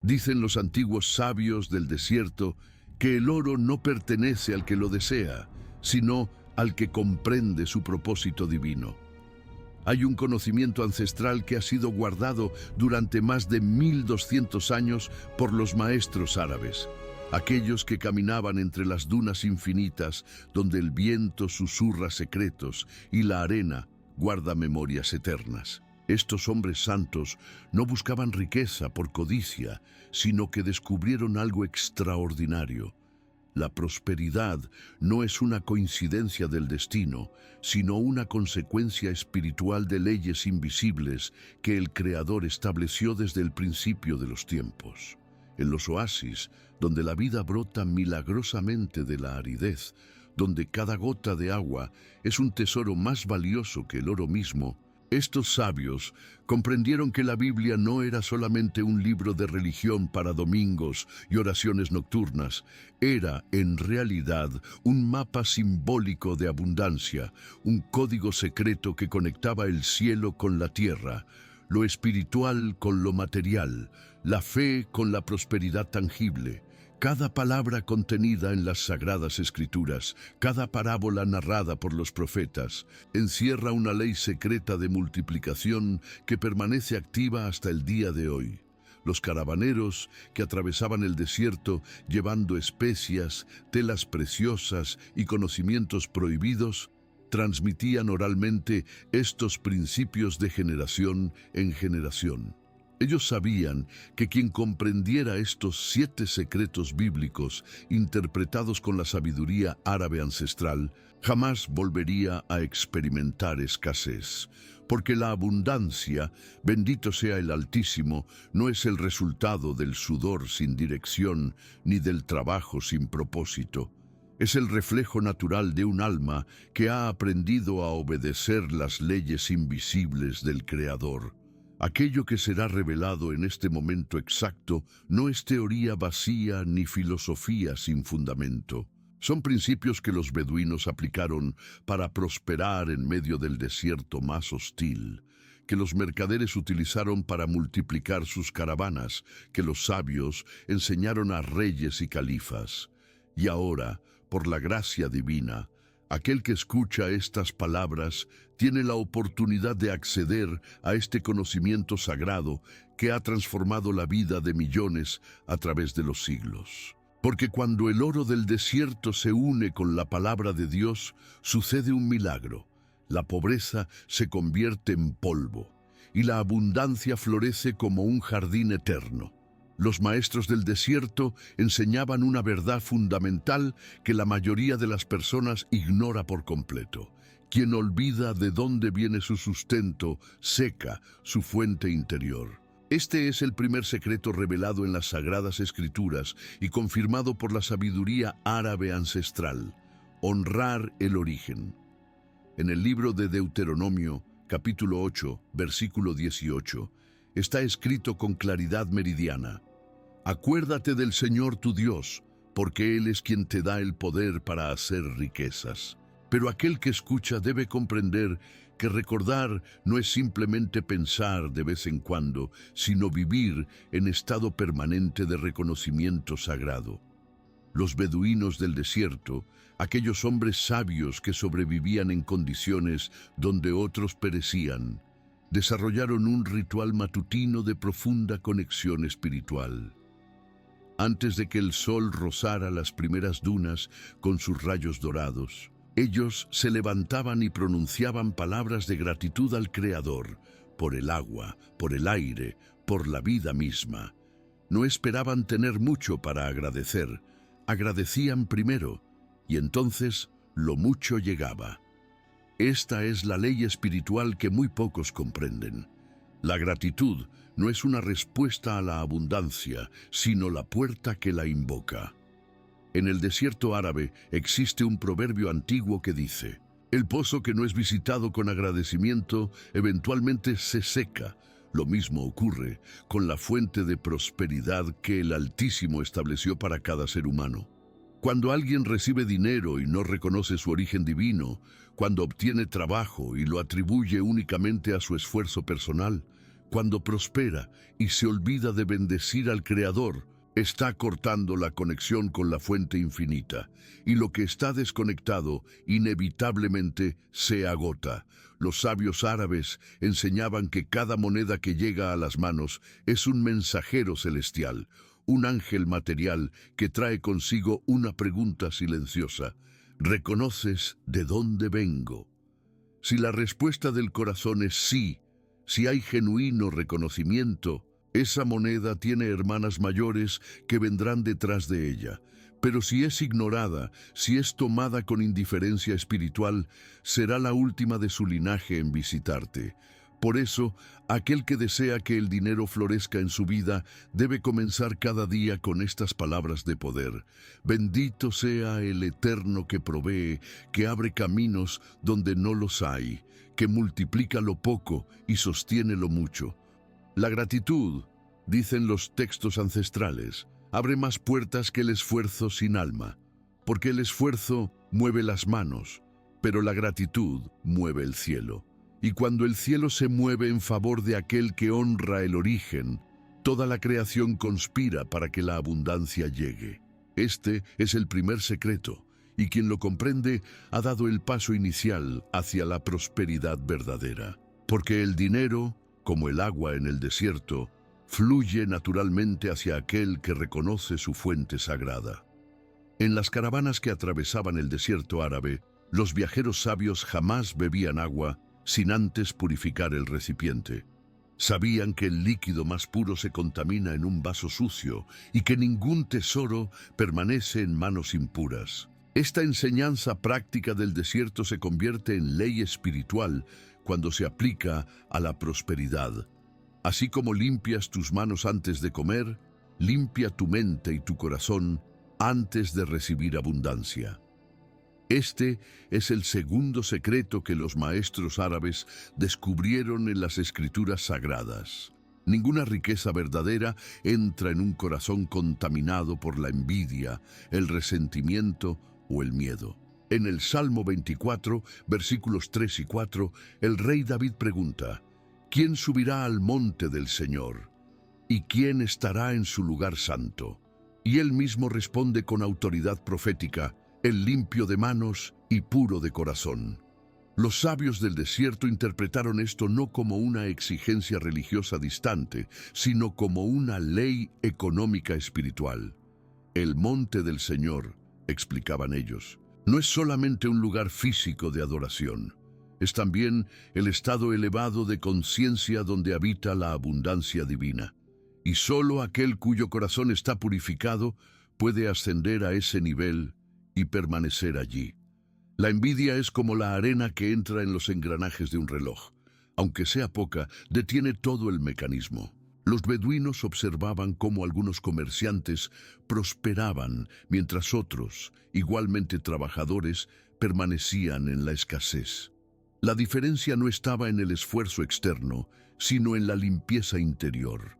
Dicen los antiguos sabios del desierto que el oro no pertenece al que lo desea, sino al que comprende su propósito divino. Hay un conocimiento ancestral que ha sido guardado durante más de 1200 años por los maestros árabes, aquellos que caminaban entre las dunas infinitas donde el viento susurra secretos y la arena guarda memorias eternas. Estos hombres santos no buscaban riqueza por codicia, sino que descubrieron algo extraordinario. La prosperidad no es una coincidencia del destino, sino una consecuencia espiritual de leyes invisibles que el Creador estableció desde el principio de los tiempos. En los oasis, donde la vida brota milagrosamente de la aridez, donde cada gota de agua es un tesoro más valioso que el oro mismo, estos sabios comprendieron que la Biblia no era solamente un libro de religión para domingos y oraciones nocturnas, era en realidad un mapa simbólico de abundancia, un código secreto que conectaba el cielo con la tierra, lo espiritual con lo material, la fe con la prosperidad tangible. Cada palabra contenida en las Sagradas Escrituras, cada parábola narrada por los profetas, encierra una ley secreta de multiplicación que permanece activa hasta el día de hoy. Los caravaneros que atravesaban el desierto llevando especias, telas preciosas y conocimientos prohibidos, transmitían oralmente estos principios de generación en generación. Ellos sabían que quien comprendiera estos 7 secretos bíblicos interpretados con la sabiduría árabe ancestral jamás volvería a experimentar escasez, porque la abundancia, bendito sea el Altísimo, no es el resultado del sudor sin dirección ni del trabajo sin propósito. Es el reflejo natural de un alma que ha aprendido a obedecer las leyes invisibles del Creador. Aquello que será revelado en este momento exacto no es teoría vacía ni filosofía sin fundamento. Son principios que los beduinos aplicaron para prosperar en medio del desierto más hostil, que los mercaderes utilizaron para multiplicar sus caravanas, que los sabios enseñaron a reyes y califas. Y ahora, por la gracia divina, aquel que escucha estas palabras tiene la oportunidad de acceder a este conocimiento sagrado que ha transformado la vida de millones a través de los siglos. Porque cuando el oro del desierto se une con la palabra de Dios, sucede un milagro. La pobreza se convierte en polvo y la abundancia florece como un jardín eterno. Los maestros del desierto enseñaban una verdad fundamental que la mayoría de las personas ignora por completo. Quien olvida de dónde viene su sustento, seca su fuente interior. Este es el primer secreto revelado en las Sagradas Escrituras y confirmado por la sabiduría árabe ancestral: honrar el origen. En el libro de Deuteronomio, capítulo 8, versículo 18, está escrito con claridad meridiana: acuérdate del Señor tu Dios, porque Él es quien te da el poder para hacer riquezas. Pero aquel que escucha debe comprender que recordar no es simplemente pensar de vez en cuando, sino vivir en estado permanente de reconocimiento sagrado. Los beduinos del desierto, aquellos hombres sabios que sobrevivían en condiciones donde otros perecían, desarrollaron un ritual matutino de profunda conexión espiritual. Antes de que el sol rozara las primeras dunas con sus rayos dorados, ellos se levantaban y pronunciaban palabras de gratitud al Creador, por el agua, por el aire, por la vida misma. No esperaban tener mucho para agradecer, agradecían primero, y entonces lo mucho llegaba. Esta es la ley espiritual que muy pocos comprenden. La gratitud no es una respuesta a la abundancia, sino la puerta que la invoca. En el desierto árabe existe un proverbio antiguo que dice: el pozo que no es visitado con agradecimiento eventualmente se seca. Lo mismo ocurre con la fuente de prosperidad que el Altísimo estableció para cada ser humano. Cuando alguien recibe dinero y no reconoce su origen divino, cuando obtiene trabajo y lo atribuye únicamente a su esfuerzo personal, Cuando prospera y se olvida de bendecir al Creador, está cortando la conexión con la fuente infinita, y lo que está desconectado inevitablemente se agota. Los sabios árabes enseñaban que cada moneda que llega a las manos es un mensajero celestial, un ángel material que trae consigo una pregunta silenciosa: ¿reconoces de dónde vengo? Si la respuesta del corazón es sí, si hay genuino reconocimiento, esa moneda tiene hermanas mayores que vendrán detrás de ella. Pero si es ignorada, si es tomada con indiferencia espiritual, será la última de su linaje en visitarte. Por eso, aquel que desea que el dinero florezca en su vida debe comenzar cada día con estas palabras de poder: bendito sea el Eterno que provee, que abre caminos donde no los hay, que multiplica lo poco y sostiene lo mucho. La gratitud, dicen los textos ancestrales, abre más puertas que el esfuerzo sin alma, porque el esfuerzo mueve las manos, pero la gratitud mueve el cielo. Y cuando el cielo se mueve en favor de aquel que honra el origen, toda la creación conspira para que la abundancia llegue. Este es el primer secreto, y quien lo comprende ha dado el paso inicial hacia la prosperidad verdadera. Porque el dinero, como el agua en el desierto, fluye naturalmente hacia aquel que reconoce su fuente sagrada. En las caravanas que atravesaban el desierto árabe, los viajeros sabios jamás bebían agua sin antes purificar el recipiente. Sabían que el líquido más puro se contamina en un vaso sucio y que ningún tesoro permanece en manos impuras. Esta enseñanza práctica del desierto se convierte en ley espiritual cuando se aplica a la prosperidad. Así como limpias tus manos antes de comer, limpia tu mente y tu corazón antes de recibir abundancia. Este es el segundo secreto que los maestros árabes descubrieron en las escrituras sagradas. Ninguna riqueza verdadera entra en un corazón contaminado por la envidia, el resentimiento o el miedo. En el Salmo 24, versículos 3 y 4, el rey David pregunta: ¿quién subirá al monte del Señor? ¿Y quién estará en su lugar santo? Y él mismo responde con autoridad profética: el limpio de manos y puro de corazón. Los sabios del desierto interpretaron esto no como una exigencia religiosa distante, sino como una ley económica espiritual. El monte del Señor, explicaban ellos, no es solamente un lugar físico de adoración, es también el estado elevado de conciencia donde habita la abundancia divina. Y solo aquel cuyo corazón está purificado puede ascender a ese nivel y permanecer allí. La envidia es como la arena que entra en los engranajes de un reloj. Aunque sea poca, detiene todo el mecanismo. Los beduinos observaban cómo algunos comerciantes prosperaban, mientras otros, igualmente trabajadores, permanecían en la escasez. La diferencia no estaba en el esfuerzo externo, sino en la limpieza interior.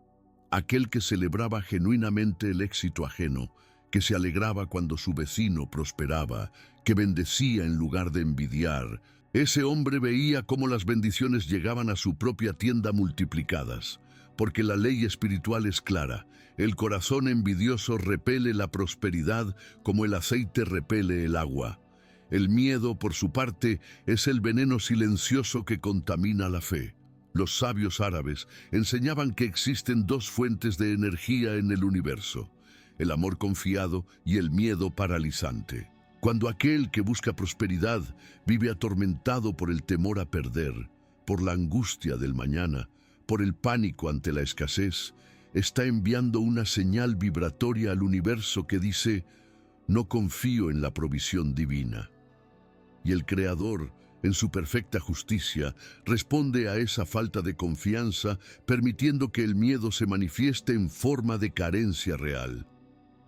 Aquel que celebraba genuinamente el éxito ajeno, que se alegraba cuando su vecino prosperaba, que bendecía en lugar de envidiar, ese hombre veía cómo las bendiciones llegaban a su propia tienda multiplicadas. Porque la ley espiritual es clara: el corazón envidioso repele la prosperidad como el aceite repele el agua. El miedo, por su parte, es el veneno silencioso que contamina la fe. Los sabios árabes enseñaban que existen dos fuentes de energía en el universo: el amor confiado y el miedo paralizante. Cuando aquel que busca prosperidad vive atormentado por el temor a perder, por la angustia del mañana, por el pánico ante la escasez, está enviando una señal vibratoria al universo que dice: no confío en la provisión divina. Y el Creador, en su perfecta justicia, responde a esa falta de confianza, permitiendo que el miedo se manifieste en forma de carencia real.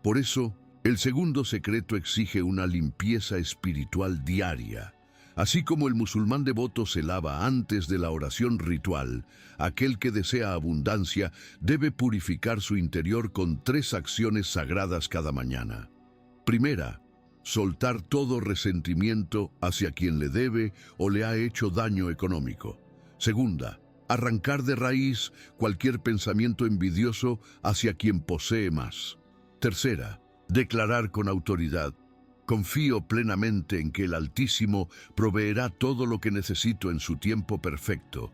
Por eso, el segundo secreto exige una limpieza espiritual diaria. Así como el musulmán devoto se lava antes de la oración ritual, aquel que desea abundancia debe purificar su interior con 3 acciones sagradas cada mañana. Primera, soltar todo resentimiento hacia quien le debe o le ha hecho daño económico. Segunda, arrancar de raíz cualquier pensamiento envidioso hacia quien posee más. Tercera, declarar con autoridad: confío plenamente en que el Altísimo proveerá todo lo que necesito en su tiempo perfecto.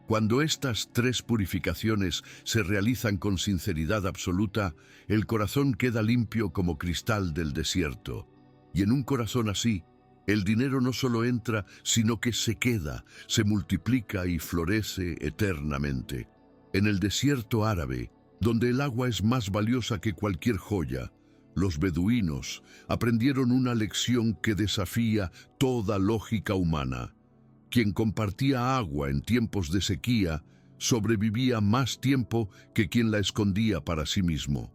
Cuando estas tres purificaciones se realizan con sinceridad absoluta, el corazón queda limpio como cristal del desierto. Y en un corazón así, el dinero no solo entra, sino que se queda, se multiplica y florece eternamente. En el desierto árabe, donde el agua es más valiosa que cualquier joya, los beduinos aprendieron una lección que desafía toda lógica humana. Quien compartía agua en tiempos de sequía sobrevivía más tiempo que quien la escondía para sí mismo.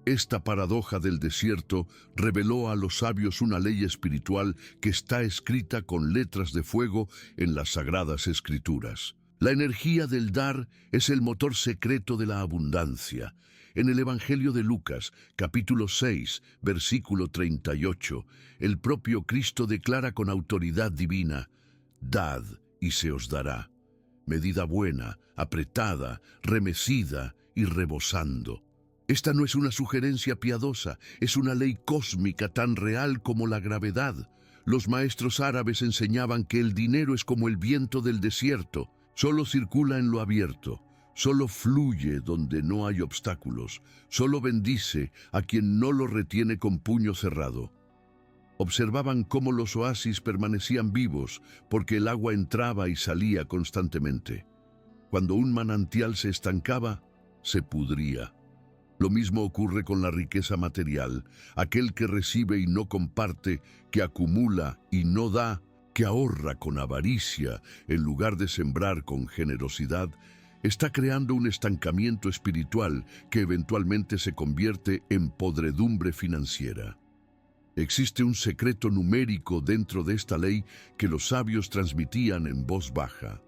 Esta paradoja del desierto reveló a los sabios una ley espiritual que está escrita con letras de fuego en las Sagradas Escrituras. La energía del dar es el motor secreto de la abundancia. En el Evangelio de Lucas, capítulo 6, versículo 38, el propio Cristo declara con autoridad divina: «Dad y se os dará, medida buena, apretada, remecida y rebosando». Esta no es una sugerencia piadosa, es una ley cósmica tan real como la gravedad. Los maestros árabes enseñaban que el dinero es como el viento del desierto, solo circula en lo abierto, solo fluye donde no hay obstáculos, solo bendice a quien no lo retiene con puño cerrado. Observaban cómo los oasis permanecían vivos porque el agua entraba y salía constantemente. Cuando un manantial se estancaba, se pudría. Lo mismo ocurre con la riqueza material. Aquel que recibe y no comparte, que acumula y no da, que ahorra con avaricia en lugar de sembrar con generosidad, está creando un estancamiento espiritual que eventualmente se convierte en podredumbre financiera. Existe un secreto numérico dentro de esta ley que los sabios transmitían en voz baja: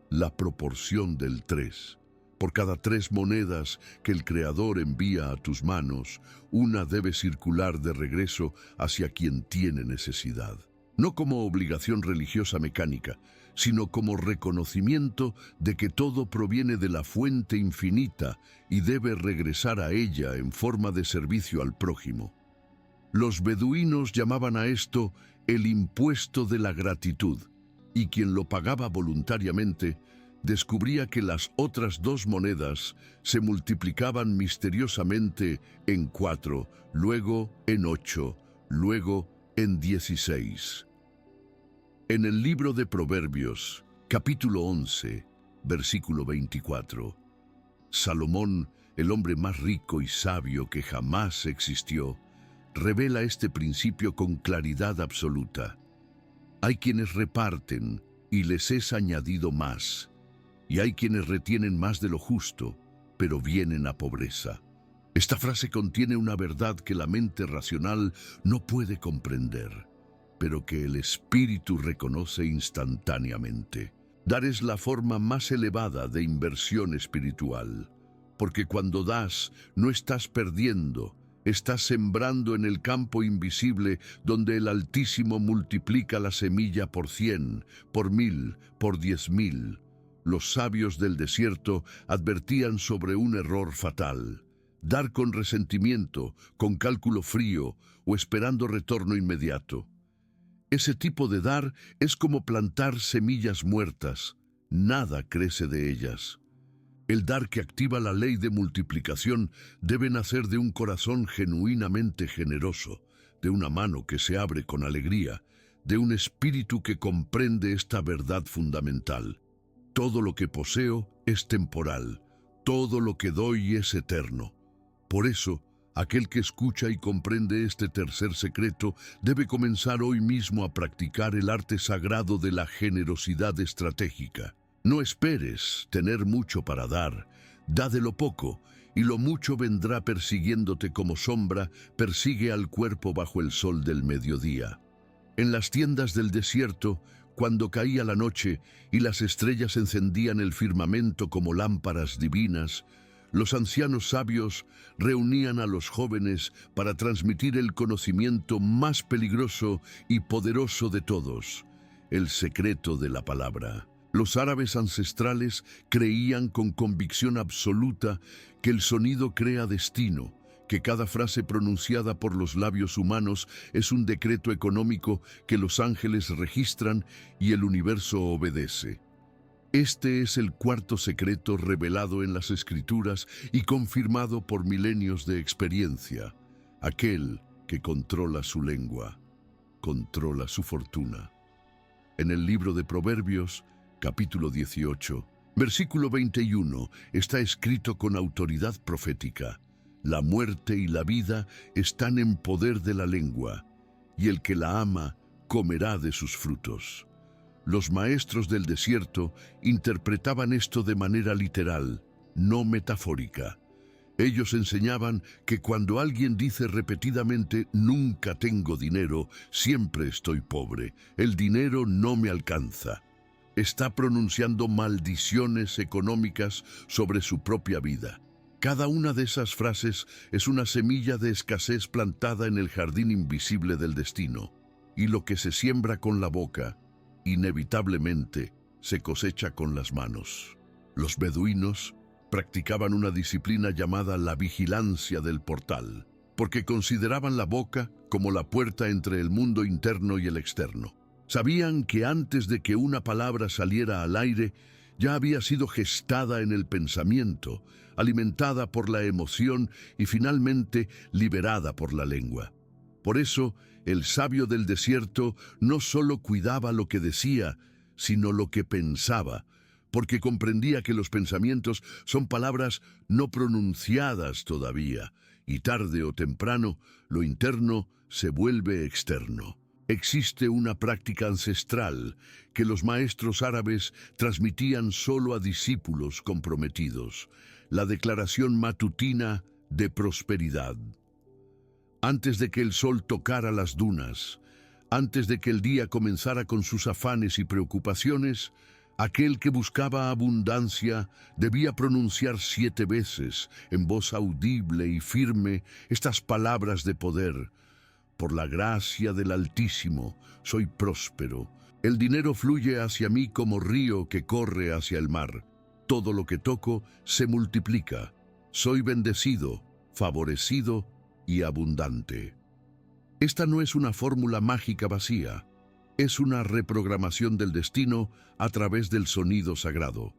la proporción del 3. Por cada 3 monedas que el Creador envía a tus manos, una debe circular de regreso hacia quien tiene necesidad. No como obligación religiosa mecánica, sino como reconocimiento de que todo proviene de la fuente infinita y debe regresar a ella en forma de servicio al prójimo. Los beduinos llamaban a esto el impuesto de la gratitud, y quien lo pagaba voluntariamente descubría que las otras 2 monedas se multiplicaban misteriosamente en 4, luego en 8, luego en 16. En el libro de Proverbios, capítulo 11, versículo 24, Salomón, el hombre más rico y sabio que jamás existió, revela este principio con claridad absoluta. Hay quienes reparten y les es añadido más, y hay quienes retienen más de lo justo, pero vienen a pobreza. Esta frase contiene una verdad que la mente racional no puede comprender, pero que el espíritu reconoce instantáneamente. Dar es la forma más elevada de inversión espiritual, porque cuando das, no estás perdiendo, estás sembrando en el campo invisible donde el Altísimo multiplica la semilla por 100, por 1000, por 10.000. Los sabios del desierto advertían sobre un error fatal: dar con resentimiento, con cálculo frío o esperando retorno inmediato. Ese tipo de dar es como plantar semillas muertas, nada crece de ellas. El dar que activa la ley de multiplicación debe nacer de un corazón genuinamente generoso, de una mano que se abre con alegría, de un espíritu que comprende esta verdad fundamental. Todo lo que poseo es temporal, todo lo que doy es eterno. Por eso, aquel que escucha y comprende este tercer secreto debe comenzar hoy mismo a practicar el arte sagrado de la generosidad estratégica. No esperes tener mucho para dar, da de lo poco, y lo mucho vendrá persiguiéndote como sombra persigue al cuerpo bajo el sol del mediodía. En las tiendas del desierto, cuando caía la noche y las estrellas encendían el firmamento como lámparas divinas, los ancianos sabios reunían a los jóvenes para transmitir el conocimiento más peligroso y poderoso de todos: el secreto de la palabra. Los árabes ancestrales creían con convicción absoluta que el sonido crea destino, que cada frase pronunciada por los labios humanos es un decreto económico que los ángeles registran y el universo obedece. Este es el cuarto secreto revelado en las Escrituras y confirmado por milenios de experiencia. Aquel que controla su lengua, controla su fortuna. En el libro de Proverbios, capítulo 18, versículo 21, está escrito con autoridad profética: la muerte y la vida están en poder de la lengua, y el que la ama comerá de sus frutos. Los maestros del desierto interpretaban esto de manera literal, no metafórica. Ellos enseñaban que cuando alguien dice repetidamente «nunca tengo dinero, siempre estoy pobre, el dinero no me alcanza», está pronunciando maldiciones económicas sobre su propia vida. Cada una de esas frases es una semilla de escasez plantada en el jardín invisible del destino, y lo que se siembra con la boca, inevitablemente, se cosecha con las manos. Los beduinos practicaban una disciplina llamada la vigilancia del portal, porque consideraban la boca como la puerta entre el mundo interno y el externo. Sabían que antes de que una palabra saliera al aire, ya había sido gestada en el pensamiento, alimentada por la emoción y finalmente liberada por la lengua. Por eso, el sabio del desierto no solo cuidaba lo que decía, sino lo que pensaba, porque comprendía que los pensamientos son palabras no pronunciadas todavía, y tarde o temprano lo interno se vuelve externo. Existe una práctica ancestral que los maestros árabes transmitían solo a discípulos comprometidos: la declaración matutina de prosperidad. Antes de que el sol tocara las dunas, antes de que el día comenzara con sus afanes y preocupaciones, aquel que buscaba abundancia debía pronunciar 7 veces, en voz audible y firme, estas palabras de poder: «Por la gracia del Altísimo, soy próspero. El dinero fluye hacia mí como río que corre hacia el mar. Todo lo que toco se multiplica. Soy bendecido, favorecido y abundante». Esta no es una fórmula mágica vacía. Es una reprogramación del destino a través del sonido sagrado.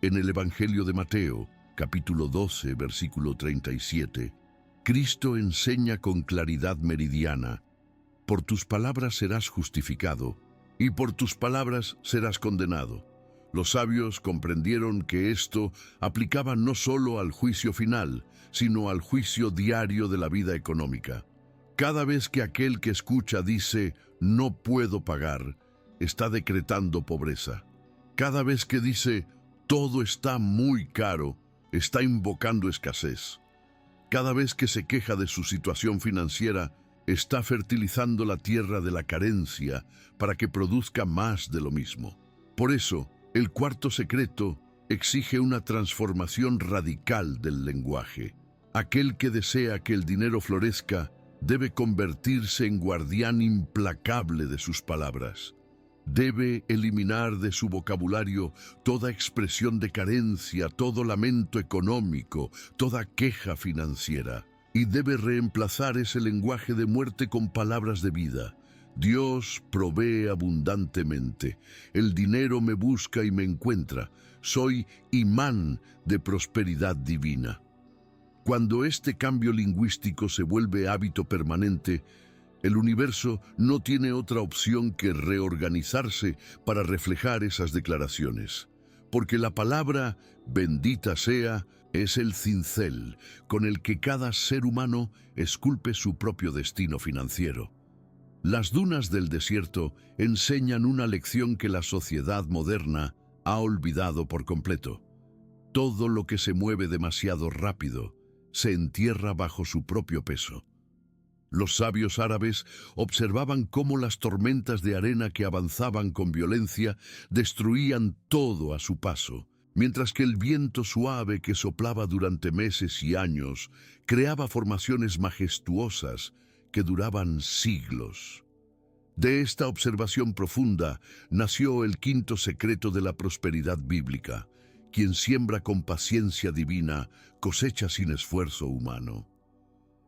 En el Evangelio de Mateo, capítulo 12, versículo 37, Cristo enseña con claridad meridiana: «Por tus palabras serás justificado, y por tus palabras serás condenado». Los sabios comprendieron que esto aplicaba no solo al juicio final, sino al juicio diario de la vida económica. Cada vez que aquel que escucha dice «no puedo pagar», está decretando pobreza. Cada vez que dice «todo está muy caro», está invocando escasez. Cada vez que se queja de su situación financiera, está fertilizando la tierra de la carencia para que produzca más de lo mismo. Por eso, el cuarto secreto exige una transformación radical del lenguaje. Aquel que desea que el dinero florezca debe convertirse en guardián implacable de sus palabras. Debe eliminar de su vocabulario toda expresión de carencia, todo lamento económico, toda queja financiera. Y debe reemplazar ese lenguaje de muerte con palabras de vida. Dios provee abundantemente. El dinero me busca y me encuentra. Soy imán de prosperidad divina. Cuando este cambio lingüístico se vuelve hábito permanente, el universo no tiene otra opción que reorganizarse para reflejar esas declaraciones. Porque la palabra «bendita sea» es el cincel con el que cada ser humano esculpe su propio destino financiero. Las dunas del desierto enseñan una lección que la sociedad moderna ha olvidado por completo. Todo lo que se mueve demasiado rápido se entierra bajo su propio peso. Los sabios árabes observaban cómo las tormentas de arena que avanzaban con violencia destruían todo a su paso, mientras que el viento suave que soplaba durante meses y años creaba formaciones majestuosas que duraban siglos. De esta observación profunda nació el quinto secreto de la prosperidad bíblica. Quien siembra con paciencia divina, cosecha sin esfuerzo humano.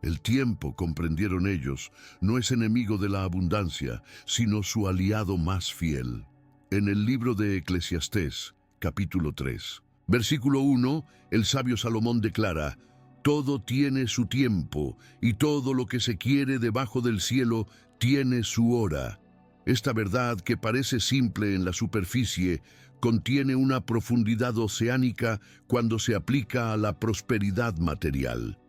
El tiempo, comprendieron ellos, no es enemigo de la abundancia, sino su aliado más fiel. En el libro de Eclesiastés, capítulo 3, versículo 1, el sabio Salomón declara: todo tiene su tiempo, y todo lo que se quiere debajo del cielo tiene su hora. Esta verdad, que parece simple en la superficie, contiene una profundidad oceánica cuando se aplica a la prosperidad material.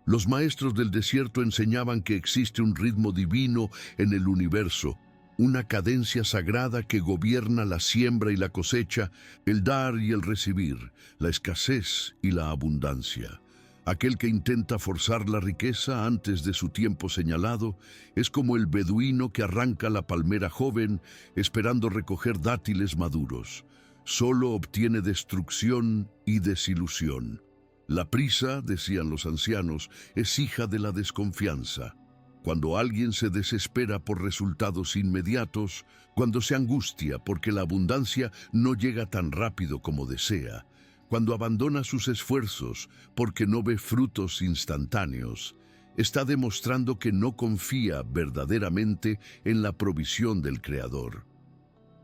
Los maestros del desierto enseñaban que existe un ritmo divino en el universo, una cadencia sagrada que gobierna la siembra y la cosecha, el dar y el recibir, la escasez y la abundancia. Aquel que intenta forzar la riqueza antes de su tiempo señalado es como el beduino que arranca la palmera joven esperando recoger dátiles maduros. Solo obtiene destrucción y desilusión. La prisa, decían los ancianos, es hija de la desconfianza. Cuando alguien se desespera por resultados inmediatos, cuando se angustia porque la abundancia no llega tan rápido como desea, cuando abandona sus esfuerzos porque no ve frutos instantáneos, está demostrando que no confía verdaderamente en la provisión del Creador.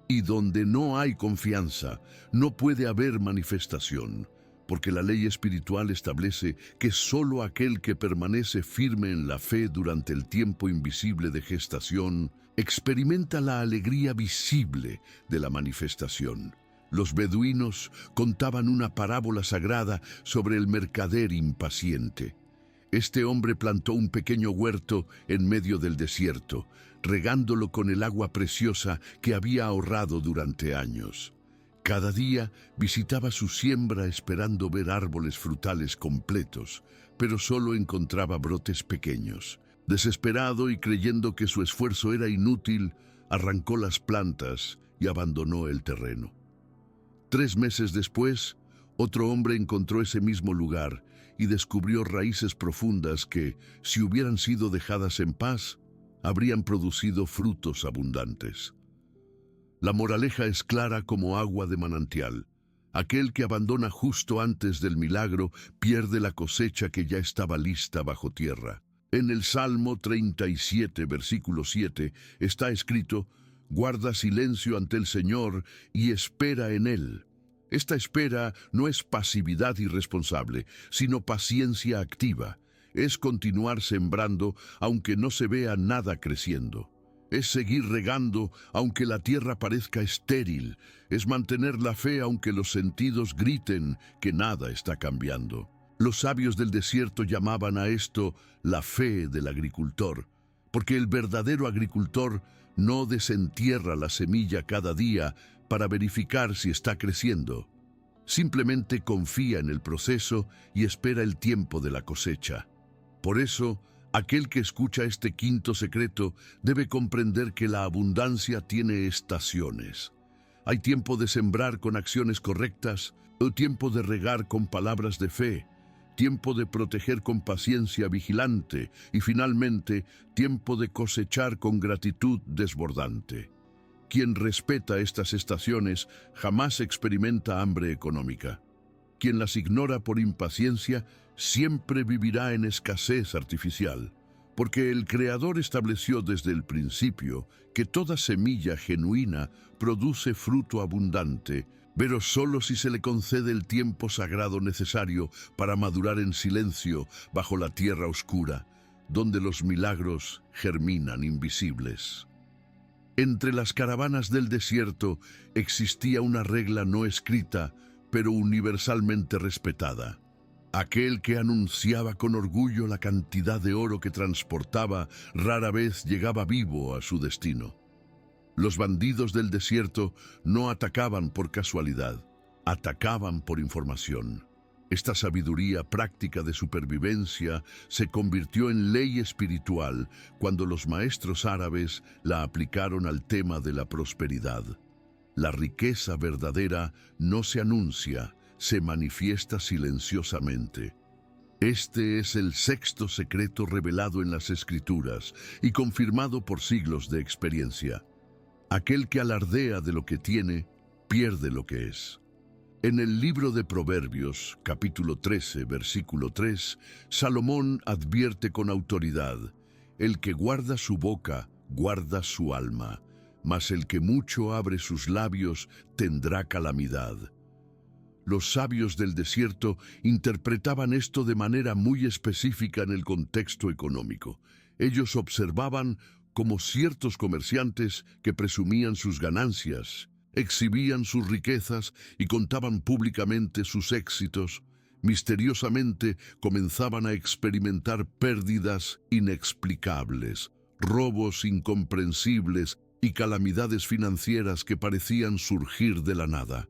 Y donde no hay confianza, no puede haber manifestación, porque la ley espiritual establece que solo aquel que permanece firme en la fe durante el tiempo invisible de gestación experimenta la alegría visible de la manifestación. Los beduinos contaban una parábola sagrada sobre el mercader impaciente. Este hombre plantó un pequeño huerto en medio del desierto, regándolo con el agua preciosa que había ahorrado durante años. Cada día visitaba su siembra esperando ver árboles frutales completos, pero solo encontraba brotes pequeños. Desesperado y creyendo que su esfuerzo era inútil, arrancó las plantas y abandonó el terreno. 3 meses después, otro hombre encontró ese mismo lugar y descubrió raíces profundas que, si hubieran sido dejadas en paz, habrían producido frutos abundantes. La moraleja es clara como agua de manantial. Aquel que abandona justo antes del milagro pierde la cosecha que ya estaba lista bajo tierra. En el Salmo 37, versículo 7, está escrito: guarda silencio ante el Señor y espera en Él. Esta espera no es pasividad irresponsable, sino paciencia activa. Es continuar sembrando aunque no se vea nada creciendo. Es seguir regando aunque la tierra parezca estéril. Es mantener la fe aunque los sentidos griten que nada está cambiando. Los sabios del desierto llamaban a esto la fe del agricultor, porque el verdadero agricultor no desentierra la semilla cada día para verificar si está creciendo. Simplemente confía en el proceso y espera el tiempo de la cosecha. Por eso, aquel que escucha este quinto secreto debe comprender que la abundancia tiene estaciones. Hay tiempo de sembrar con acciones correctas, o tiempo de regar con palabras de fe, tiempo de proteger con paciencia vigilante y finalmente tiempo de cosechar con gratitud desbordante. Quien respeta estas estaciones jamás experimenta hambre económica. Quien las ignora por impaciencia siempre vivirá en escasez artificial, porque el Creador estableció desde el principio que toda semilla genuina produce fruto abundante, pero solo si se le concede el tiempo sagrado necesario para madurar en silencio bajo la tierra oscura, donde los milagros germinan invisibles. Entre las caravanas del desierto existía una regla no escrita, pero universalmente respetada. Aquel que anunciaba con orgullo la cantidad de oro que transportaba rara vez llegaba vivo a su destino. Los bandidos del desierto no atacaban por casualidad, atacaban por información. Esta sabiduría práctica de supervivencia se convirtió en ley espiritual cuando los maestros árabes la aplicaron al tema de la prosperidad. La riqueza verdadera no se anuncia, se manifiesta silenciosamente. Este es el sexto secreto revelado en las Escrituras y confirmado por siglos de experiencia. Aquel que alardea de lo que tiene, pierde lo que es. En el libro de Proverbios, capítulo 13, versículo 3, Salomón advierte con autoridad: el que guarda su boca, guarda su alma, mas el que mucho abre sus labios tendrá calamidad. Los sabios del desierto interpretaban esto de manera muy específica en el contexto económico. Ellos observaban como ciertos comerciantes que presumían sus ganancias, exhibían sus riquezas y contaban públicamente sus éxitos, misteriosamente comenzaban a experimentar pérdidas inexplicables, robos incomprensibles y calamidades financieras que parecían surgir de la nada.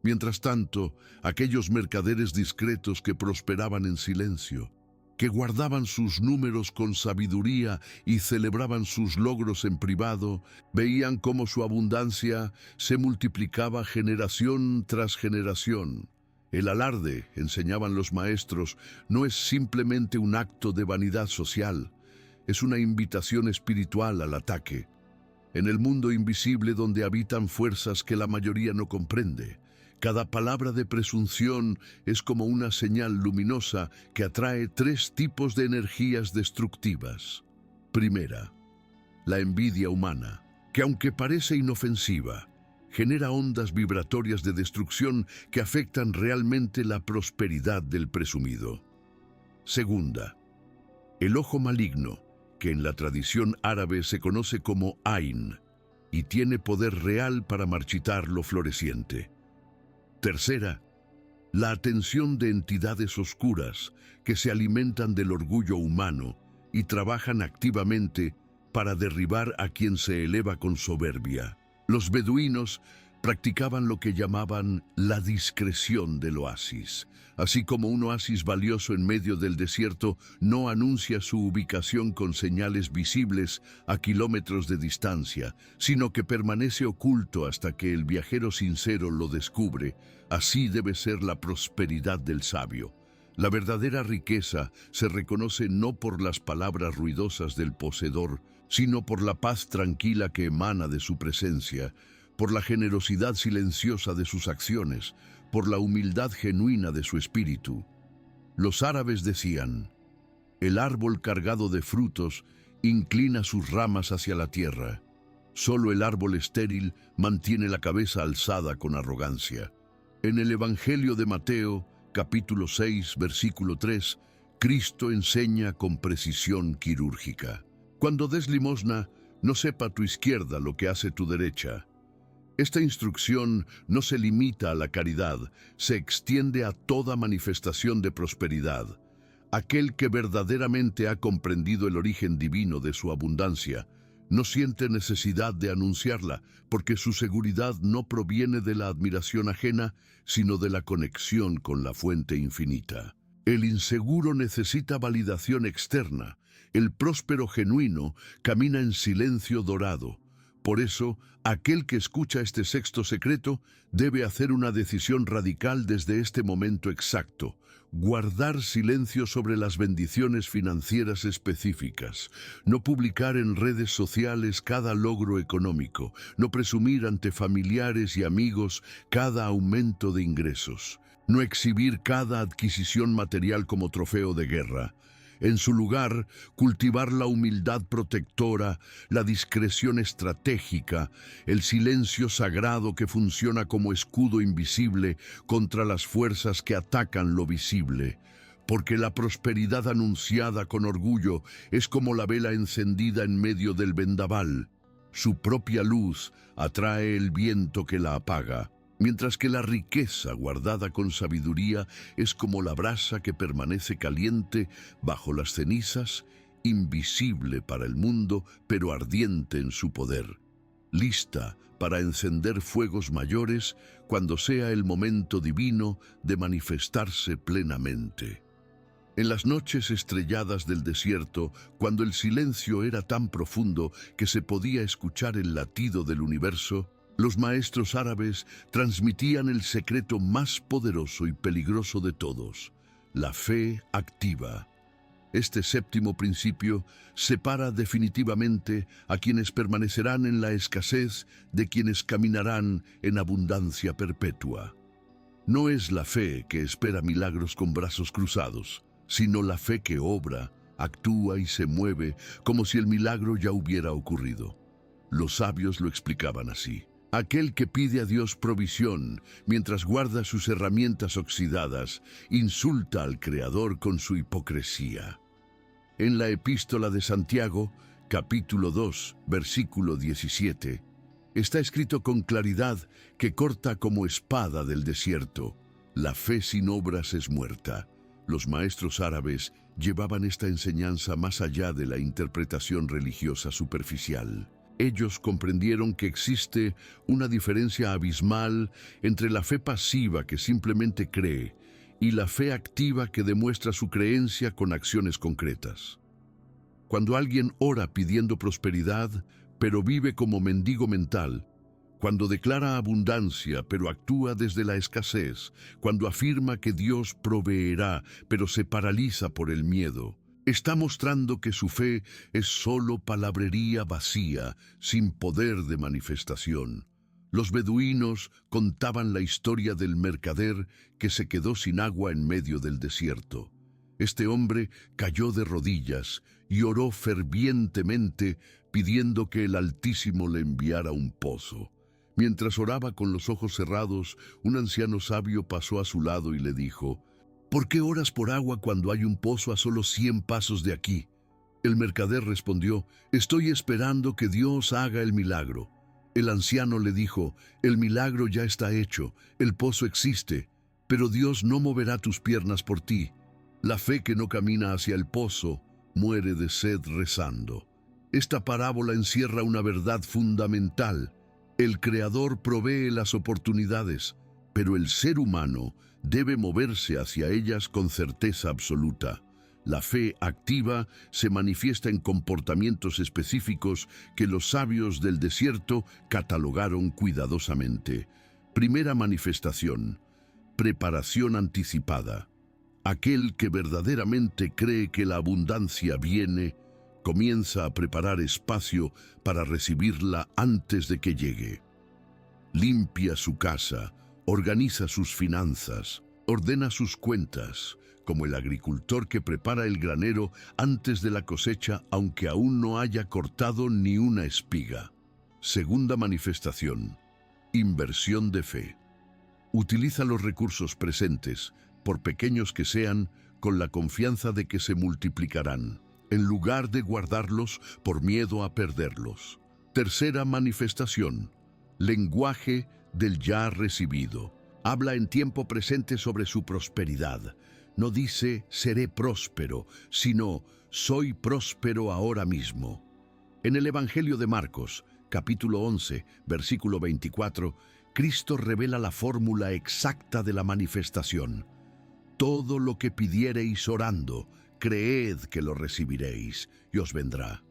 Mientras tanto, aquellos mercaderes discretos que prosperaban en silencio, que guardaban sus números con sabiduría y celebraban sus logros en privado, veían cómo su abundancia se multiplicaba generación tras generación. El alarde, enseñaban los maestros, no es simplemente un acto de vanidad social, es una invitación espiritual al ataque. En el mundo invisible donde habitan fuerzas que la mayoría no comprende, cada palabra de presunción es como una señal luminosa que atrae tres tipos de energías destructivas. Primera, la envidia humana, que aunque parece inofensiva, genera ondas vibratorias de destrucción que afectan realmente la prosperidad del presumido. Segunda, el ojo maligno, que en la tradición árabe se conoce como Ain, y tiene poder real para marchitar lo floreciente. Tercera, la atención de entidades oscuras que se alimentan del orgullo humano y trabajan activamente para derribar a quien se eleva con soberbia. Los beduinos practicaban lo que llamaban la discreción del oasis. Así como un oasis valioso en medio del desierto no anuncia su ubicación con señales visibles a kilómetros de distancia, sino que permanece oculto hasta que el viajero sincero lo descubre, así debe ser la prosperidad del sabio. La verdadera riqueza se reconoce no por las palabras ruidosas del poseedor, sino por la paz tranquila que emana de su presencia, por la generosidad silenciosa de sus acciones, por la humildad genuina de su espíritu. Los árabes decían: el árbol cargado de frutos inclina sus ramas hacia la tierra. Solo el árbol estéril mantiene la cabeza alzada con arrogancia. En el Evangelio de Mateo, capítulo 6, versículo 3, Cristo enseña con precisión quirúrgica: cuando des limosna, no sepa tu izquierda lo que hace tu derecha. Esta instrucción no se limita a la caridad, se extiende a toda manifestación de prosperidad. Aquel que verdaderamente ha comprendido el origen divino de su abundancia, no siente necesidad de anunciarla, porque su seguridad no proviene de la admiración ajena, sino de la conexión con la fuente infinita. El inseguro necesita validación externa, el próspero genuino camina en silencio dorado. Por eso, aquel que escucha este sexto secreto debe hacer una decisión radical desde este momento exacto: guardar silencio sobre las bendiciones financieras específicas, no publicar en redes sociales cada logro económico, no presumir ante familiares y amigos cada aumento de ingresos, no exhibir cada adquisición material como trofeo de guerra. En su lugar, cultivar la humildad protectora, la discreción estratégica, el silencio sagrado que funciona como escudo invisible contra las fuerzas que atacan lo visible. Porque la prosperidad anunciada con orgullo es como la vela encendida en medio del vendaval. Su propia luz atrae el viento que la apaga, mientras que la riqueza guardada con sabiduría es como la brasa que permanece caliente bajo las cenizas, invisible para el mundo, pero ardiente en su poder, lista para encender fuegos mayores cuando sea el momento divino de manifestarse plenamente. En las noches estrelladas del desierto, cuando el silencio era tan profundo que se podía escuchar el latido del universo, los maestros árabes transmitían el secreto más poderoso y peligroso de todos: la fe activa. Este séptimo principio separa definitivamente a quienes permanecerán en la escasez de quienes caminarán en abundancia perpetua. No es la fe que espera milagros con brazos cruzados, sino la fe que obra, actúa y se mueve como si el milagro ya hubiera ocurrido. Los sabios lo explicaban así. Aquel que pide a Dios provisión mientras guarda sus herramientas oxidadas, insulta al Creador con su hipocresía. En la Epístola de Santiago, capítulo 2, versículo 17, está escrito con claridad que corta como espada del desierto: la fe sin obras es muerta. Los maestros árabes llevaban esta enseñanza más allá de la interpretación religiosa superficial. Ellos comprendieron que existe una diferencia abismal entre la fe pasiva que simplemente cree y la fe activa que demuestra su creencia con acciones concretas. Cuando alguien ora pidiendo prosperidad, pero vive como mendigo mental, cuando declara abundancia, pero actúa desde la escasez, cuando afirma que Dios proveerá, pero se paraliza por el miedo, está mostrando que su fe es solo palabrería vacía, sin poder de manifestación. Los beduinos contaban la historia del mercader que se quedó sin agua en medio del desierto. Este hombre cayó de rodillas y oró fervientemente pidiendo que el Altísimo le enviara un pozo. Mientras oraba con los ojos cerrados, un anciano sabio pasó a su lado y le dijo: ¿Por qué oras por agua cuando hay un pozo a solo 100 pasos de aquí? El mercader respondió: estoy esperando que Dios haga el milagro. El anciano le dijo: el milagro ya está hecho, el pozo existe, pero Dios no moverá tus piernas por ti. La fe que no camina hacia el pozo muere de sed rezando. Esta parábola encierra una verdad fundamental. El Creador provee las oportunidades, pero el ser humano debe moverse hacia ellas con certeza absoluta. La fe activa se manifiesta en comportamientos específicos que los sabios del desierto catalogaron cuidadosamente. Primera manifestación: preparación anticipada. Aquel que verdaderamente cree que la abundancia viene, comienza a preparar espacio para recibirla antes de que llegue. Limpia su casa, organiza sus finanzas, ordena sus cuentas, como el agricultor que prepara el granero antes de la cosecha, aunque aún no haya cortado ni una espiga. Segunda manifestación: inversión de fe. Utiliza los recursos presentes, por pequeños que sean, con la confianza de que se multiplicarán, en lugar de guardarlos por miedo a perderlos. Tercera manifestación: lenguaje del ya recibido. Habla en tiempo presente sobre su prosperidad. No dice seré próspero, sino soy próspero ahora mismo. En el Evangelio de Marcos, capítulo 11, versículo 24, Cristo revela la fórmula exacta de la manifestación. Todo lo que pidiereis orando, creed que lo recibiréis y os vendrá.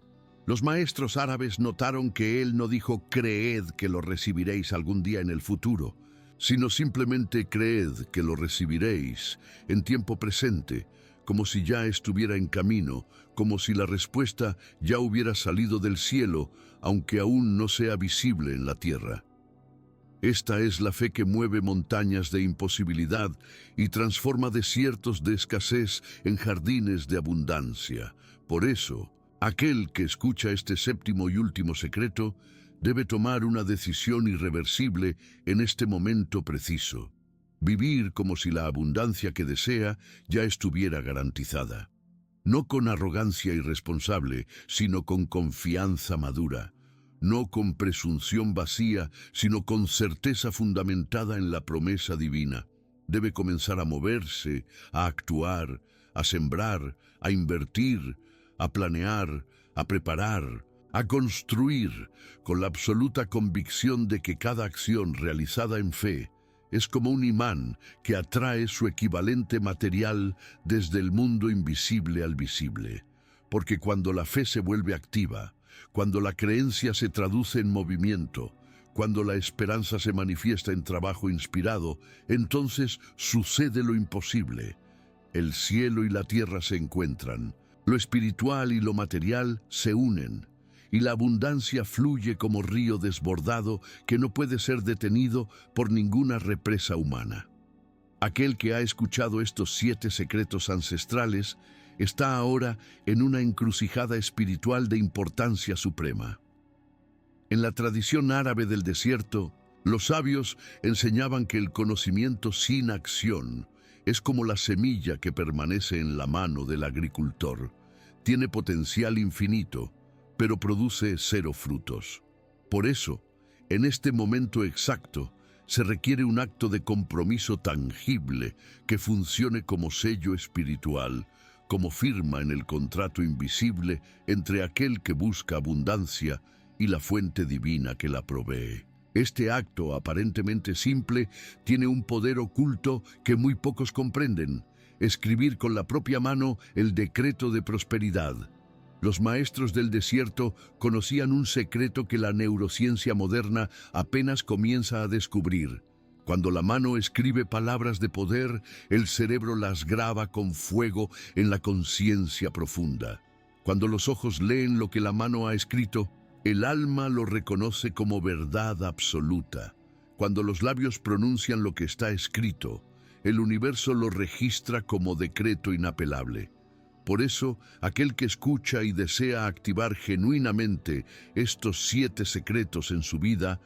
Los maestros árabes notaron que él no dijo creed que lo recibiréis algún día en el futuro, sino simplemente creed que lo recibiréis en tiempo presente, como si ya estuviera en camino, como si la respuesta ya hubiera salido del cielo, aunque aún no sea visible en la tierra. Esta es la fe que mueve montañas de imposibilidad y transforma desiertos de escasez en jardines de abundancia. Por eso, aquel que escucha este séptimo y último secreto debe tomar una decisión irreversible en este momento preciso. Vivir como si la abundancia que desea ya estuviera garantizada. No con arrogancia irresponsable, sino con confianza madura. No con presunción vacía, sino con certeza fundamentada en la promesa divina. Debe comenzar a moverse, a actuar, a sembrar, a invertir, a planear, a preparar, a construir, con la absoluta convicción de que cada acción realizada en fe es como un imán que atrae su equivalente material desde el mundo invisible al visible. Porque cuando la fe se vuelve activa, cuando la creencia se traduce en movimiento, cuando la esperanza se manifiesta en trabajo inspirado, entonces sucede lo imposible. El cielo y la tierra se encuentran, lo espiritual y lo material se unen, y la abundancia fluye como río desbordado que no puede ser detenido por ninguna represa humana. Aquel que ha escuchado estos 7 secretos ancestrales está ahora en una encrucijada espiritual de importancia suprema. En la tradición árabe del desierto, los sabios enseñaban que el conocimiento sin acción es como la semilla que permanece en la mano del agricultor. Tiene potencial infinito, pero produce 0 frutos. Por eso, en este momento exacto, se requiere un acto de compromiso tangible que funcione como sello espiritual, como firma en el contrato invisible entre aquel que busca abundancia y la fuente divina que la provee. Este acto aparentemente simple tiene un poder oculto que muy pocos comprenden: escribir con la propia mano el decreto de prosperidad. Los maestros del desierto conocían un secreto que la neurociencia moderna apenas comienza a descubrir. Cuando la mano escribe palabras de poder, el cerebro las graba con fuego en la conciencia profunda. Cuando los ojos leen lo que la mano ha escrito, el alma lo reconoce como verdad absoluta. Cuando los labios pronuncian lo que está escrito, el universo lo registra como decreto inapelable. Por eso, aquel que escucha y desea activar genuinamente estos 7 secretos en su vida,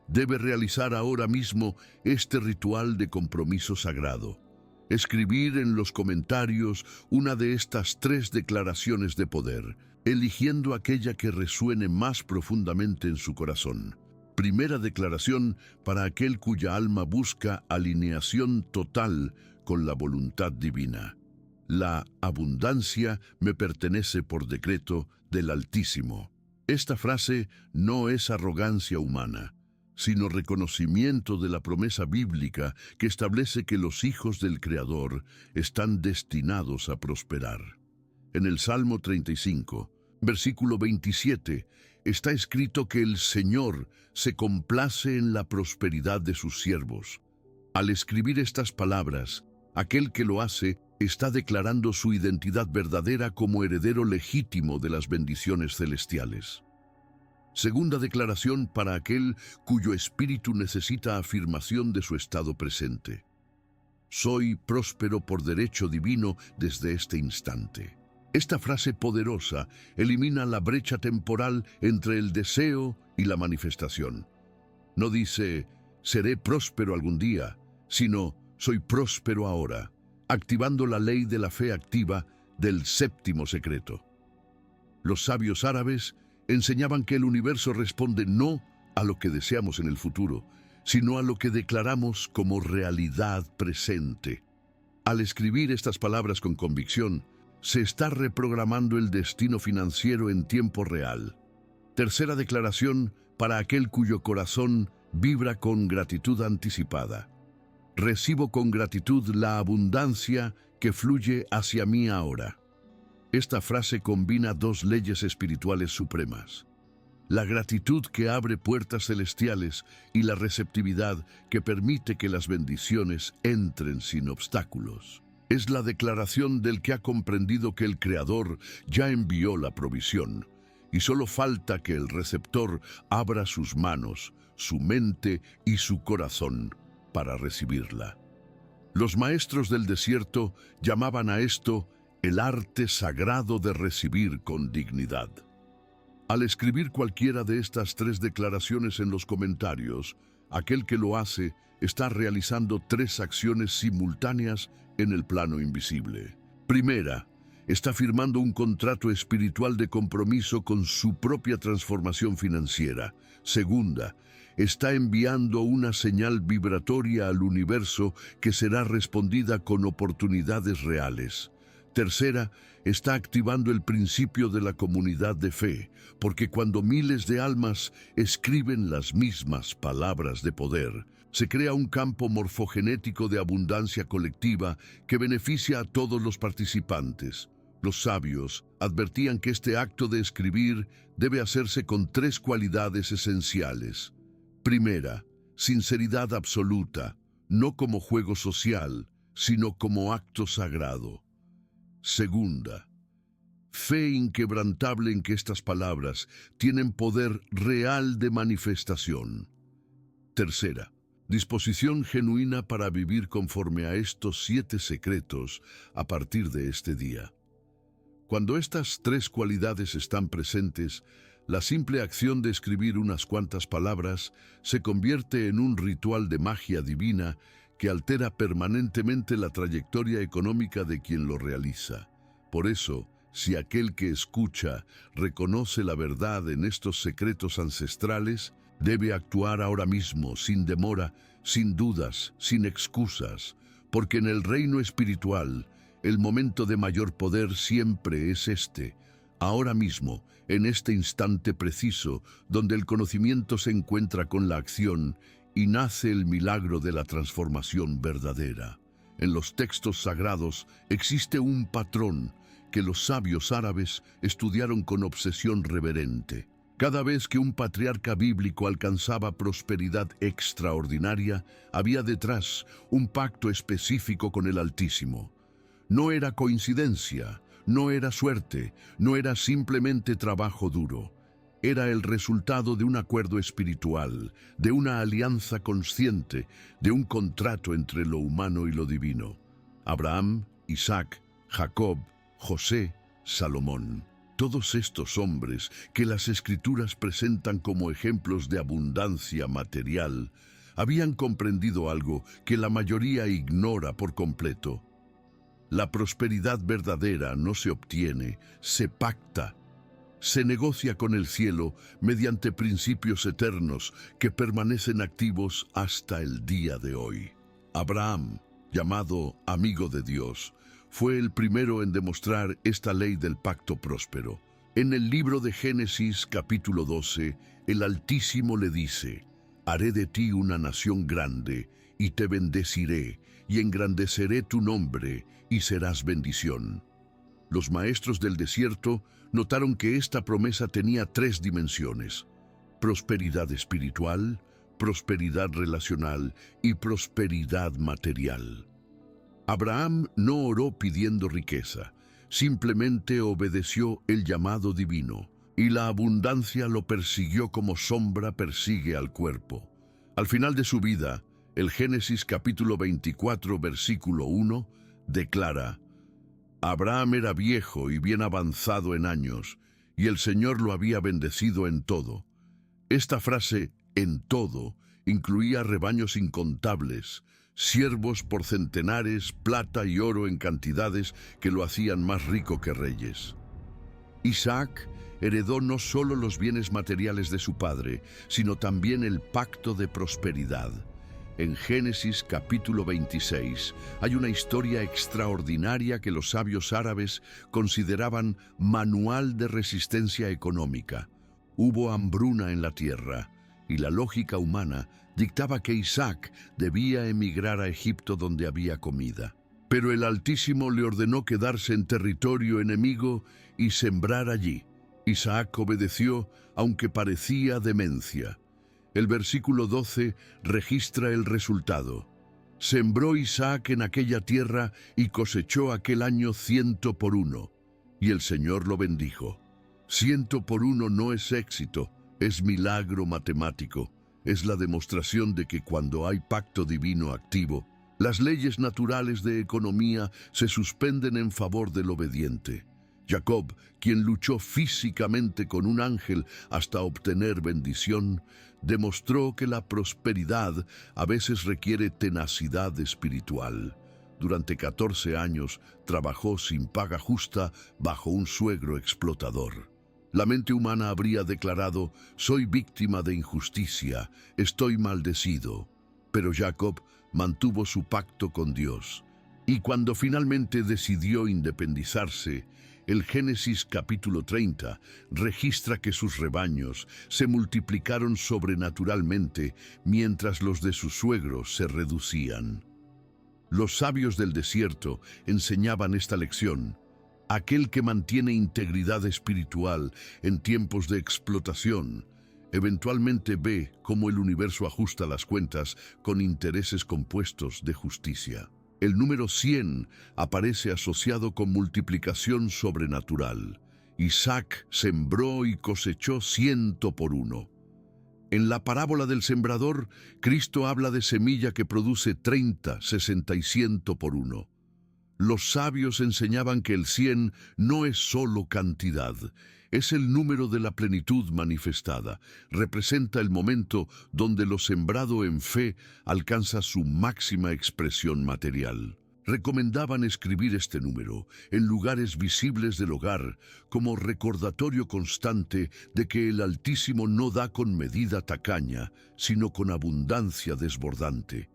debe realizar ahora mismo este ritual de compromiso sagrado. Escribir en los comentarios una de estas 3 declaraciones de poder, eligiendo aquella que resuene más profundamente en su corazón. Primera declaración para aquel cuya alma busca alineación total con la voluntad divina. La abundancia me pertenece por decreto del Altísimo. Esta frase no es arrogancia humana, sino reconocimiento de la promesa bíblica que establece que los hijos del Creador están destinados a prosperar. En el Salmo 35, versículo 27, está escrito que el Señor se complace en la prosperidad de sus siervos. Al escribir estas palabras, aquel que lo hace está declarando su identidad verdadera como heredero legítimo de las bendiciones celestiales. Segunda declaración para aquel cuyo espíritu necesita afirmación de su estado presente. Soy próspero por derecho divino desde este instante. Esta frase poderosa elimina la brecha temporal entre el deseo y la manifestación. No dice, seré próspero algún día, sino, soy próspero ahora, activando la ley de la fe activa del 7º secreto. Los sabios árabes enseñaban que el universo responde no a lo que deseamos en el futuro, sino a lo que declaramos como realidad presente. Al escribir estas palabras con convicción, se está reprogramando el destino financiero en tiempo real. Tercera declaración para aquel cuyo corazón vibra con gratitud anticipada. Recibo con gratitud la abundancia que fluye hacia mí ahora. Esta frase combina 2 leyes espirituales supremas: la gratitud que abre puertas celestiales y la receptividad que permite que las bendiciones entren sin obstáculos. Es la declaración del que ha comprendido que el Creador ya envió la provisión, y solo falta que el receptor abra sus manos, su mente y su corazón para recibirla. Los maestros del desierto llamaban a esto el arte sagrado de recibir con dignidad. Al escribir cualquiera de estas 3 declaraciones en los comentarios, aquel que lo hace está realizando 3 acciones simultáneas en el plano invisible. Primera, está firmando un contrato espiritual de compromiso con su propia transformación financiera. Segunda, está enviando una señal vibratoria al universo que será respondida con oportunidades reales. Tercera, está activando el principio de la comunidad de fe, porque cuando miles de almas escriben las mismas palabras de poder, se crea un campo morfogenético de abundancia colectiva que beneficia a todos los participantes. Los sabios advertían que este acto de escribir debe hacerse con 3 cualidades esenciales. Primera, sinceridad absoluta, no como juego social, sino como acto sagrado. Segunda, fe inquebrantable en que estas palabras tienen poder real de manifestación. Tercera, disposición genuina para vivir conforme a estos 7 secretos a partir de este día. Cuando estas 3 cualidades están presentes, la simple acción de escribir unas cuantas palabras se convierte en un ritual de magia divina que altera permanentemente la trayectoria económica de quien lo realiza. Por eso, si aquel que escucha reconoce la verdad en estos secretos ancestrales, debe actuar ahora mismo, sin demora, sin dudas, sin excusas, porque en el reino espiritual, el momento de mayor poder siempre es este, ahora mismo, en este instante preciso, donde el conocimiento se encuentra con la acción y nace el milagro de la transformación verdadera. En los textos sagrados existe un patrón que los sabios árabes estudiaron con obsesión reverente. Cada vez que un patriarca bíblico alcanzaba prosperidad extraordinaria, había detrás un pacto específico con el Altísimo. No era coincidencia, no era suerte, no era simplemente trabajo duro. Era el resultado de un acuerdo espiritual, de una alianza consciente, de un contrato entre lo humano y lo divino. Abraham, Isaac, Jacob, José, Salomón. Todos estos hombres que las Escrituras presentan como ejemplos de abundancia material, habían comprendido algo que la mayoría ignora por completo. La prosperidad verdadera no se obtiene, se pacta. Se negocia con el cielo mediante principios eternos que permanecen activos hasta el día de hoy. Abraham, llamado amigo de Dios, fue el primero en demostrar esta ley del pacto próspero. En el libro de Génesis, capítulo 12, el Altísimo le dice: «Haré de ti una nación grande, y te bendeciré, y engrandeceré tu nombre, y serás bendición». Los maestros del desierto notaron que esta promesa tenía 3 dimensiones: prosperidad espiritual, prosperidad relacional y prosperidad material. Abraham no oró pidiendo riqueza, simplemente obedeció el llamado divino, y la abundancia lo persiguió como sombra persigue al cuerpo. Al final de su vida, el Génesis capítulo 24, versículo 1, declara: «Abraham era viejo y bien avanzado en años, y el Señor lo había bendecido en todo». Esta frase, en todo, incluía rebaños incontables, siervos por centenares, plata y oro en cantidades que lo hacían más rico que reyes. Isaac heredó no solo los bienes materiales de su padre, sino también el pacto de prosperidad. En Génesis capítulo 26 hay una historia extraordinaria que los sabios árabes consideraban manual de resistencia económica. Hubo hambruna en la tierra, y la lógica humana dictaba que Isaac debía emigrar a Egipto donde había comida. Pero el Altísimo le ordenó quedarse en territorio enemigo y sembrar allí. Isaac obedeció, aunque parecía demencia. El versículo 12 registra el resultado. Sembró Isaac en aquella tierra y cosechó aquel año 100 por 1. Y el Señor lo bendijo. 100 por 1 no es éxito, es milagro matemático. Es la demostración de que cuando hay pacto divino activo, las leyes naturales de economía se suspenden en favor del obediente. Jacob, quien luchó físicamente con un ángel hasta obtener bendición, demostró que la prosperidad a veces requiere tenacidad espiritual. Durante 14 años trabajó sin paga justa bajo un suegro explotador. La mente humana habría declarado: «Soy víctima de injusticia, estoy maldecido». Pero Jacob mantuvo su pacto con Dios. Y cuando finalmente decidió independizarse, el Génesis capítulo 30 registra que sus rebaños se multiplicaron sobrenaturalmente mientras los de sus suegros se reducían. Los sabios del desierto enseñaban esta lección: aquel que mantiene integridad espiritual en tiempos de explotación, eventualmente ve cómo el universo ajusta las cuentas con intereses compuestos de justicia. El número 100 aparece asociado con multiplicación sobrenatural. Isaac sembró y cosechó 100 por 1. En la parábola del sembrador, Cristo habla de semilla que produce 30, 60 y 100 por 1. Los sabios enseñaban que el 100 no es solo cantidad, es el número de la plenitud manifestada. Representa el momento donde lo sembrado en fe alcanza su máxima expresión material. Recomendaban escribir este número en lugares visibles del hogar como recordatorio constante de que el Altísimo no da con medida tacaña, sino con abundancia desbordante.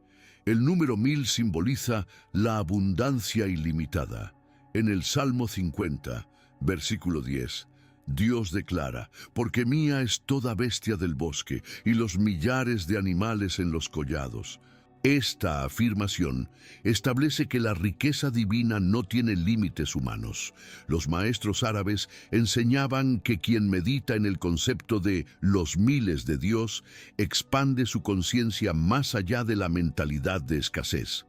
El número 1000 simboliza la abundancia ilimitada. En el Salmo 50, versículo 10, Dios declara: «Porque mía es toda bestia del bosque y los millares de animales en los collados». Esta afirmación establece que la riqueza divina no tiene límites humanos. Los maestros árabes enseñaban que quien medita en el concepto de los miles de Dios expande su conciencia más allá de la mentalidad de escasez.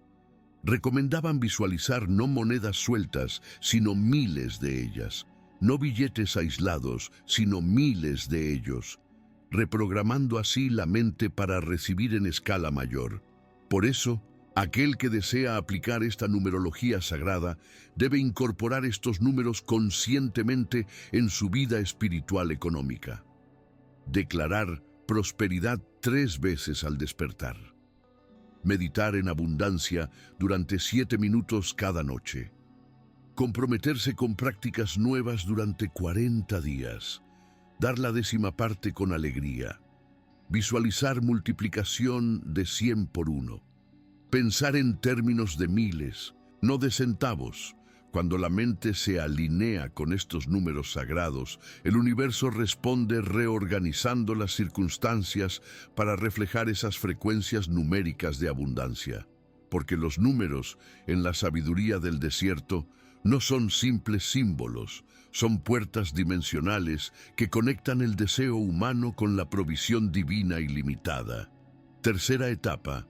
Recomendaban visualizar no monedas sueltas, sino miles de ellas, no billetes aislados, sino miles de ellos, reprogramando así la mente para recibir en escala mayor. Por eso, aquel que desea aplicar esta numerología sagrada debe incorporar estos números conscientemente en su vida espiritual económica. Declarar prosperidad 3 veces al despertar. Meditar en abundancia durante 7 minutos cada noche. Comprometerse con prácticas nuevas durante 40 días. Dar la 10ª parte con alegría. Visualizar multiplicación de 100 por 1. Pensar en términos de miles, no de centavos. Cuando la mente se alinea con estos números sagrados, el universo responde reorganizando las circunstancias para reflejar esas frecuencias numéricas de abundancia. Porque los números, en la sabiduría del desierto, no son simples símbolos, son puertas dimensionales que conectan el deseo humano con la provisión divina ilimitada. Tercera etapa,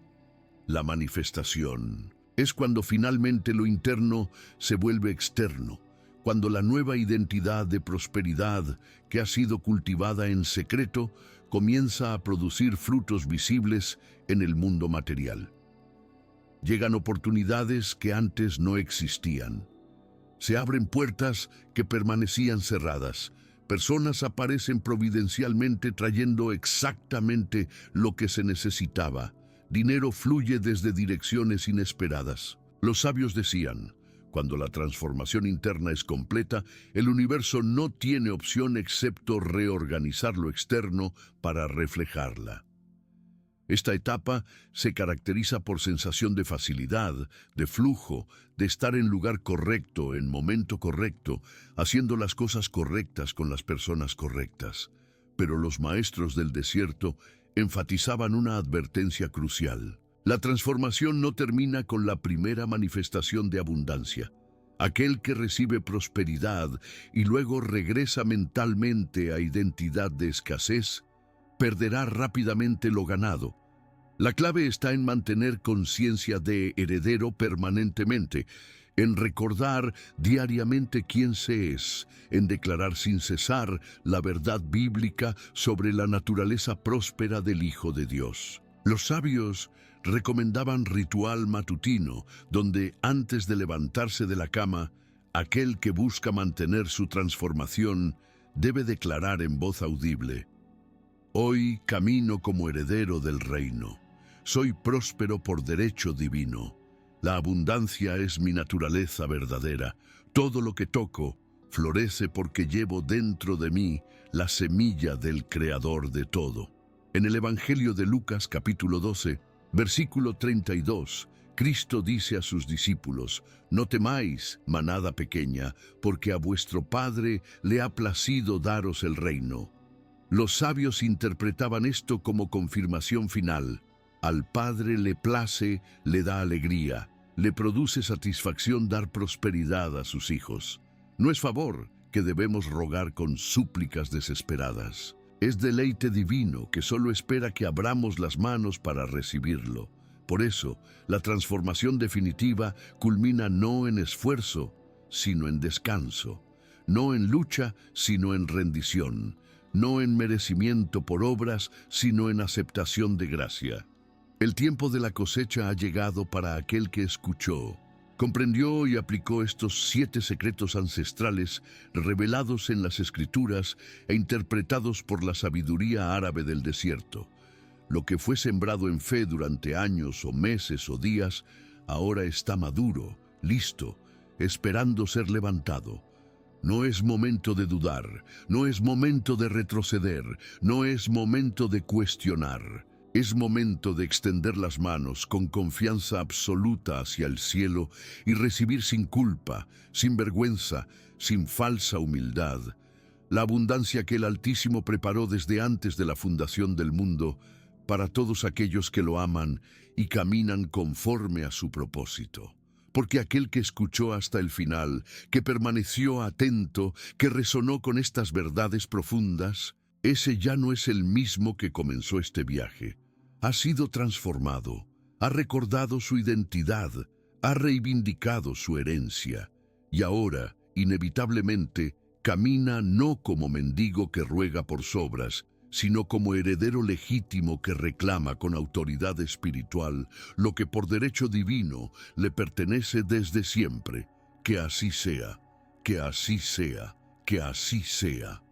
la manifestación. Es cuando finalmente lo interno se vuelve externo, cuando la nueva identidad de prosperidad que ha sido cultivada en secreto comienza a producir frutos visibles en el mundo material. Llegan oportunidades que antes no existían. Se abren puertas que permanecían cerradas. Personas aparecen providencialmente trayendo exactamente lo que se necesitaba. Dinero fluye desde direcciones inesperadas. Los sabios decían: cuando la transformación interna es completa, el universo no tiene opción excepto reorganizar lo externo para reflejarla. Esta etapa se caracteriza por sensación de facilidad, de flujo, de estar en lugar correcto, en momento correcto, haciendo las cosas correctas con las personas correctas. Pero los maestros del desierto enfatizaban una advertencia crucial. La transformación no termina con la primera manifestación de abundancia. Aquel que recibe prosperidad y luego regresa mentalmente a identidad de escasez, perderá rápidamente lo ganado. La clave está en mantener conciencia de heredero permanentemente, en recordar diariamente quién se es, en declarar sin cesar la verdad bíblica sobre la naturaleza próspera del Hijo de Dios. Los sabios recomendaban ritual matutino, donde antes de levantarse de la cama, aquel que busca mantener su transformación debe declarar en voz audible: «Hoy camino como heredero del reino. Soy próspero por derecho divino. La abundancia es mi naturaleza verdadera. Todo lo que toco florece porque llevo dentro de mí la semilla del Creador de todo». En el Evangelio de Lucas, capítulo 12, versículo 32, Cristo dice a sus discípulos: «No temáis, manada pequeña, porque a vuestro Padre le ha placido daros el reino». Los sabios interpretaban esto como confirmación final. Al Padre le place, le da alegría, le produce satisfacción dar prosperidad a sus hijos. No es favor que debemos rogar con súplicas desesperadas. Es deleite divino que solo espera que abramos las manos para recibirlo. Por eso, la transformación definitiva culmina no en esfuerzo, sino en descanso, no en lucha, sino en rendición, no en merecimiento por obras, sino en aceptación de gracia. El tiempo de la cosecha ha llegado para aquel que escuchó, comprendió y aplicó estos 7 secretos ancestrales revelados en las Escrituras e interpretados por la sabiduría árabe del desierto. Lo que fue sembrado en fe durante años o meses o días, ahora está maduro, listo, esperando ser levantado. No es momento de dudar, no es momento de retroceder, no es momento de cuestionar. Es momento de extender las manos con confianza absoluta hacia el cielo y recibir sin culpa, sin vergüenza, sin falsa humildad, la abundancia que el Altísimo preparó desde antes de la fundación del mundo para todos aquellos que lo aman y caminan conforme a su propósito. Porque aquel que escuchó hasta el final, que permaneció atento, que resonó con estas verdades profundas, ese ya no es el mismo que comenzó este viaje. Ha sido transformado, ha recordado su identidad, ha reivindicado su herencia, y ahora, inevitablemente, camina no como mendigo que ruega por sobras, sino como heredero legítimo que reclama con autoridad espiritual lo que por derecho divino le pertenece desde siempre. Que así sea, que así sea, que así sea.